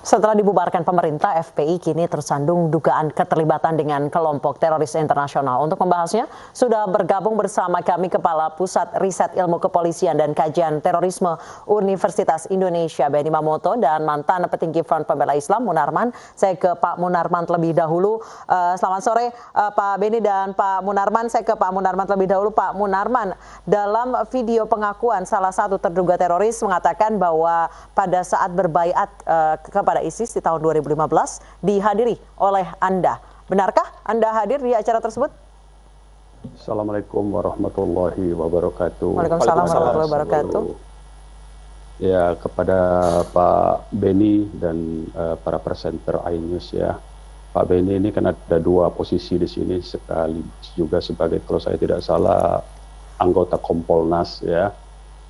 Setelah dibubarkan pemerintah, FPI kini tersandung dugaan keterlibatan dengan kelompok teroris internasional. Untuk membahasnya, sudah bergabung bersama kami Kepala Pusat Riset Ilmu Kepolisian dan Kajian Terorisme Universitas Indonesia, Benny Mamoto, dan mantan petinggi Front Pembela Islam, Munarman. Saya ke Pak Munarman terlebih dahulu. Selamat sore, Pak Benny dan Pak Munarman. Saya ke Pak Munarman terlebih dahulu. Pak Munarman, dalam video pengakuan salah satu terduga teroris mengatakan bahwa pada saat berbaiat kepada ISIS di tahun 2015 dihadiri oleh Anda. Benarkah Anda hadir di acara tersebut? Assalamualaikum warahmatullahi wabarakatuh. Waalaikumsalam warahmatullahi wabarakatuh. Ya, kepada Pak Benny dan para presenter iNews ya. Pak Benny ini kan ada dua posisi di sini, sekali juga sebagai, kalau saya tidak salah, anggota Kompolnas ya.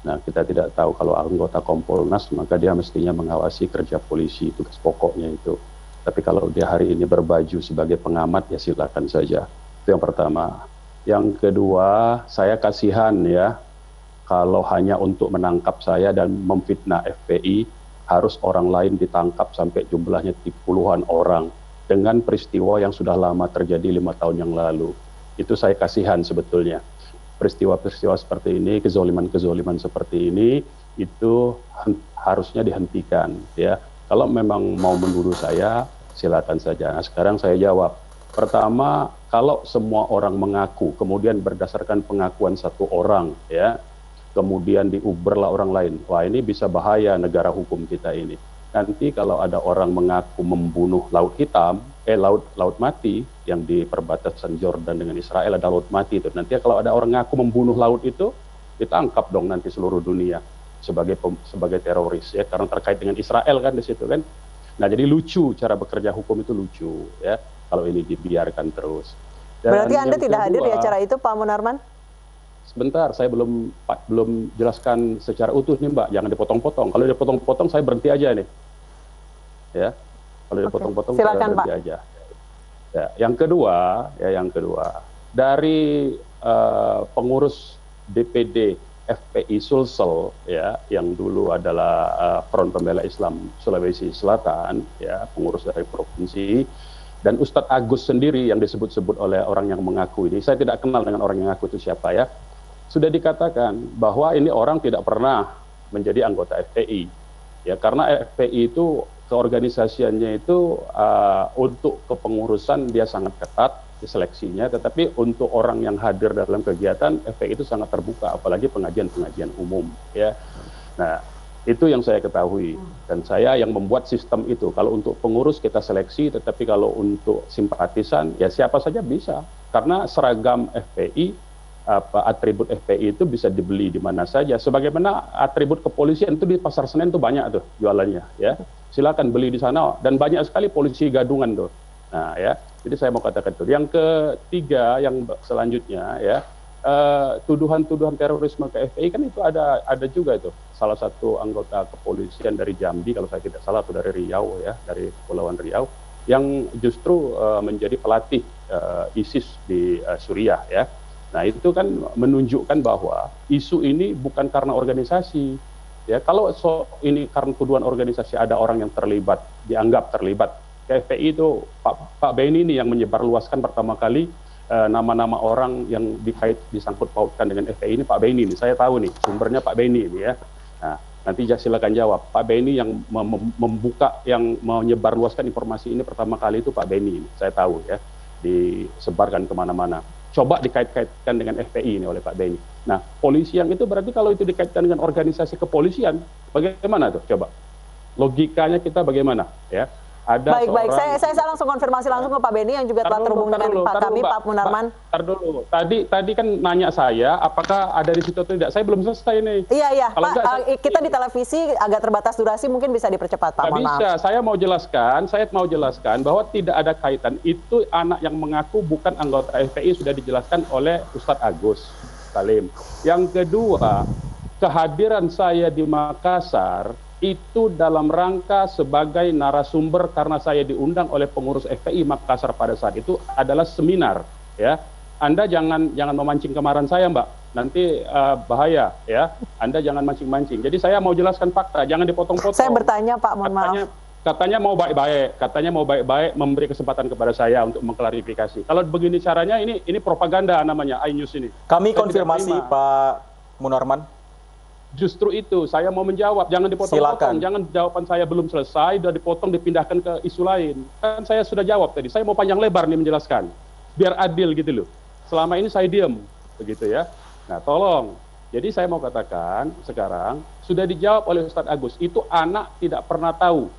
Nah, kita tidak tahu kalau anggota Kompolnas, maka dia mestinya mengawasi kerja polisi, tugas pokoknya itu. Tapi kalau dia hari ini berbaju sebagai pengamat, ya silakan saja. Itu yang pertama. Yang kedua, saya kasihan ya, kalau hanya untuk menangkap saya dan memfitnah FPI, harus orang lain ditangkap sampai jumlahnya puluhan orang, dengan peristiwa yang sudah lama terjadi 5 tahun yang lalu. Itu saya kasihan sebetulnya. Peristiwa-peristiwa seperti ini, kezoliman-kezoliman seperti ini, itu harusnya dihentikan ya. Kalau memang mau menuduh saya, silakan saja. Nah, sekarang saya jawab. Pertama, kalau semua orang mengaku, kemudian berdasarkan pengakuan satu orang ya, kemudian diuberlah orang lain, wah ini bisa bahaya negara hukum kita ini. Nanti kalau ada orang mengaku membunuh Laut Hitam, laut mati yang di perbatasan Jordan dengan Israel, ada laut mati itu. Nanti kalau ada orang ngaku membunuh laut itu, ditangkap dong nanti seluruh dunia sebagai teroris ya, karena terkait dengan Israel kan di situ kan. Nah, jadi lucu, cara bekerja hukum itu lucu ya kalau ini dibiarkan terus. Dan berarti Anda tidak hadir di acara itu, Pak Munarman? Sebentar, saya belum jelaskan secara utuh nih Mbak, jangan dipotong-potong. Kalau dipotong-potong saya berhenti aja nih. Ya. Kalau dipotong-potong saya berhenti aja. Ya, yang kedua, dari pengurus DPD FPI Sulsel ya, yang dulu adalah Front Pembela Islam Sulawesi Selatan ya, pengurus dari provinsi, dan Ustadz Agus sendiri yang disebut-sebut oleh orang yang mengaku ini, saya tidak kenal dengan orang yang mengaku itu siapa ya, sudah dikatakan bahwa ini orang tidak pernah menjadi anggota FPI ya, karena FPI itu keorganisasiannya itu untuk kepengurusan dia sangat ketat seleksinya, tetapi untuk orang yang hadir dalam kegiatan FPI itu sangat terbuka, apalagi pengajian-pengajian umum ya. Nah, itu yang saya ketahui, dan saya yang membuat sistem itu. Kalau untuk pengurus kita seleksi, tetapi kalau untuk simpatisan ya siapa saja bisa, karena seragam FPI, atribut FPI itu bisa dibeli di mana saja. Sebagaimana atribut kepolisian itu di Pasar Senen itu banyak tuh jualannya ya. Silakan beli di sana, dan banyak sekali polisi gadungan tuh. Nah ya, jadi saya mau katakan itu. Yang ketiga, yang selanjutnya ya, tuduhan-tuduhan terorisme ke FPI kan itu ada juga itu. Salah satu anggota kepolisian dari Jambi, kalau saya tidak salah, atau dari Riau ya, dari Kepulauan Riau, yang justru menjadi pelatih ISIS di Suriah ya. Nah, itu kan menunjukkan bahwa isu ini bukan karena organisasi. Ya, kalau ini karena tuduhan organisasi, ada orang yang terlibat, dianggap terlibat. FPI itu Pak Benny ini yang menyebarluaskan pertama kali nama-nama orang yang disangkut pautkan dengan FPI ini, Pak Benny ini. Saya tahu nih sumbernya Pak Benny ini ya. Nah, nanti silakan jawab. Pak Benny yang membuka, yang menyebarluaskan informasi ini pertama kali itu Pak Benny ini. Saya tahu ya, disebarkan kemana-mana. Coba dikait-kaitkan dengan FPI ini oleh Pak Benny. Nah, polisi yang itu berarti kalau itu dikaitkan dengan organisasi kepolisian, bagaimana tuh? Coba logikanya kita bagaimana ya? Ada baik, saya langsung konfirmasi langsung ke Pak Benny yang juga telah terhubung dengan Pak Munarman. Dulu. Tadi kan nanya saya apakah ada di situ atau tidak. Saya belum selesai nih. Iya, Pak. Kita di televisi agak terbatas durasi, mungkin bisa dipercepat, Pak. Mohon maaf. Saya mau jelaskan bahwa tidak ada kaitan. Itu anak yang mengaku bukan anggota FPI, sudah dijelaskan oleh Ustadz Agus Salim. Yang kedua, kehadiran saya di Makassar itu dalam rangka sebagai narasumber karena saya diundang oleh pengurus FPI Makassar pada saat itu adalah seminar ya. Anda jangan memancing kemarahan saya, Mbak. Nanti bahaya ya. Anda jangan mancing-mancing. Jadi saya mau jelaskan fakta, jangan dipotong-potong. Saya bertanya, Pak, mohon maaf. katanya mau baik-baik memberi kesempatan kepada saya untuk mengklarifikasi. Kalau begini caranya, ini propaganda namanya iNews ini. Kami konfirmasi Pak Munarman. Justru itu saya mau menjawab, jangan dipotong-potong, jangan jawaban saya belum selesai, sudah dipotong dipindahkan ke isu lain. Kan saya sudah jawab tadi, saya mau panjang lebar nih menjelaskan, biar adil gitu loh. Selama ini saya diam, begitu ya. Nah tolong, jadi saya mau katakan sekarang, sudah dijawab oleh Ustadz Agus, itu anak tidak pernah tahu,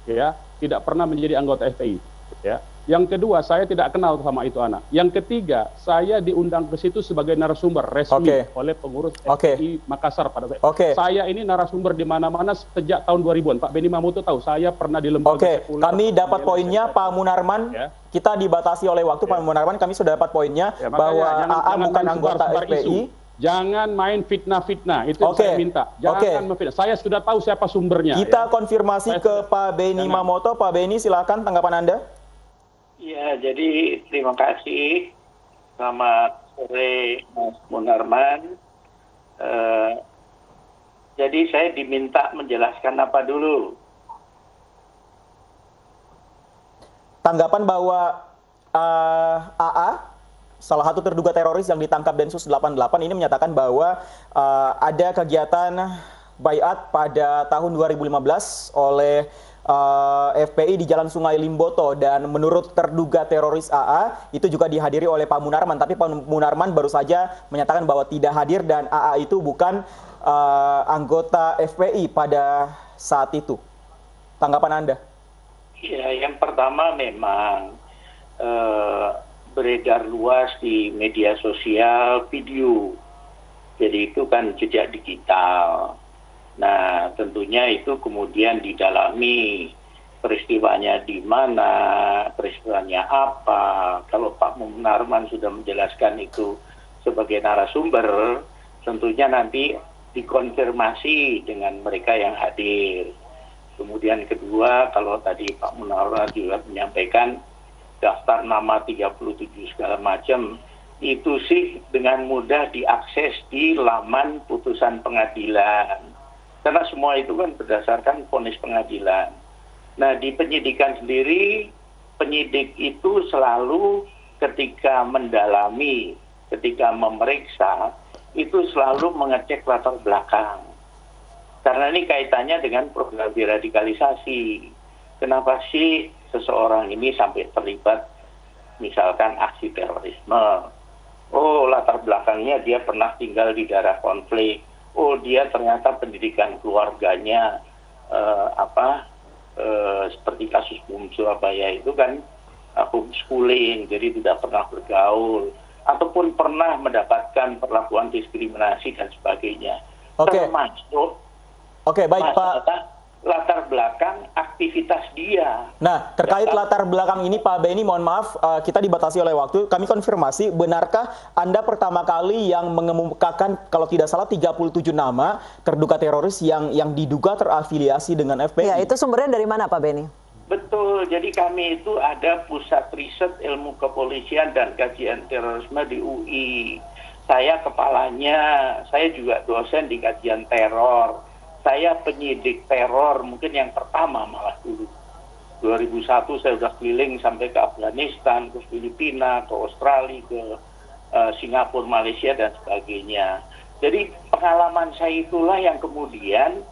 ya, tidak pernah menjadi anggota FPI, ya. Yang kedua, saya tidak kenal sama itu anak. Yang ketiga, saya diundang ke situ sebagai narasumber resmi oleh pengurus FPI Makassar pada saat saya ini narasumber di mana-mana sejak tahun 2000-an. Pak Benny Mamoto tahu, saya pernah di lembaga sekuler. Kami dapat poinnya, Pak Munarman. Ya. Kita dibatasi oleh waktu, Pak Munarman. Kami sudah dapat poinnya bahwa AA bukan anggota FPI. Jangan main fitnah-fitnah, itu yang saya minta. Jangan memfitnah. Saya sudah tahu siapa sumbernya. Kita konfirmasi ke Pak Benny Mamoto. Pak Benny, silakan tanggapan Anda. Ya, jadi terima kasih. Selamat sore, Mas Munarman. Jadi saya diminta menjelaskan apa dulu? Tanggapan bahwa AA, salah satu terduga teroris yang ditangkap Densus 88 ini menyatakan bahwa ada kegiatan baiat pada tahun 2015 oleh FPI di Jalan Sungai Limboto, dan menurut terduga teroris AA itu juga dihadiri oleh Pak Munarman, tapi Pak Munarman baru saja menyatakan bahwa tidak hadir dan AA itu bukan anggota FPI pada saat itu. Tanggapan Anda? Ya, yang pertama memang beredar luas di media sosial video, jadi itu kan jejak digital. Nah, tentunya itu kemudian didalami peristiwanya di mana, peristiwanya apa. Kalau Pak Munarman sudah menjelaskan itu sebagai narasumber, tentunya nanti dikonfirmasi dengan mereka yang hadir. Kemudian kedua, kalau tadi Pak Munarman juga menyampaikan daftar nama 37 segala macam, itu sih dengan mudah diakses di laman putusan pengadilan. Karena semua itu kan berdasarkan vonis pengadilan. Nah, di penyidikan sendiri, penyidik itu selalu ketika mendalami, ketika memeriksa, itu selalu mengecek latar belakang. Karena ini kaitannya dengan program deradikalisasi. Kenapa sih seseorang ini sampai terlibat misalkan aksi terorisme? Oh, latar belakangnya dia pernah tinggal di daerah konflik. Oh, dia ternyata pendidikan keluarganya seperti kasus bom Surabaya itu kan homeschooling, jadi tidak pernah bergaul ataupun pernah mendapatkan perlakuan diskriminasi dan sebagainya. Termasuk baik Pak. Latar belakang aktivitas dia. Nah, terkait latar belakang ini Pak Benny, mohon maaf, kita dibatasi oleh waktu. Kami konfirmasi, benarkah Anda pertama kali yang mengemukakan, kalau tidak salah, 37 nama terduga teroris yang diduga terafiliasi dengan FPI? Ya, itu sumbernya dari mana Pak Benny? Betul, jadi kami itu ada Pusat Riset Ilmu Kepolisian dan Kajian Terorisme di UI. Saya kepalanya, saya juga dosen di kajian teror. Saya penyidik teror mungkin yang pertama malah dulu. 2001 saya sudah keliling sampai ke Afghanistan, ke Filipina, ke Australia, ke Singapura, Malaysia, dan sebagainya. Jadi pengalaman saya itulah yang kemudian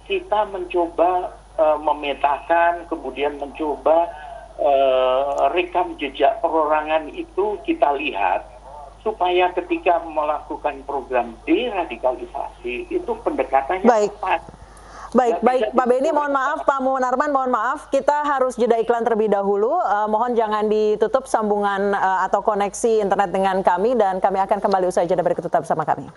kita mencoba memetakan, kemudian mencoba rekam jejak perorangan itu kita lihat, supaya ketika melakukan program deradikalisasi itu pendekatannya tepat. Baik Pak Benny, mohon maaf, Pak Munarman, mohon maaf, kita harus jeda iklan terlebih dahulu. Mohon jangan ditutup sambungan atau koneksi internet dengan kami, dan kami akan kembali usai jeda berikut, tetap bersama kami.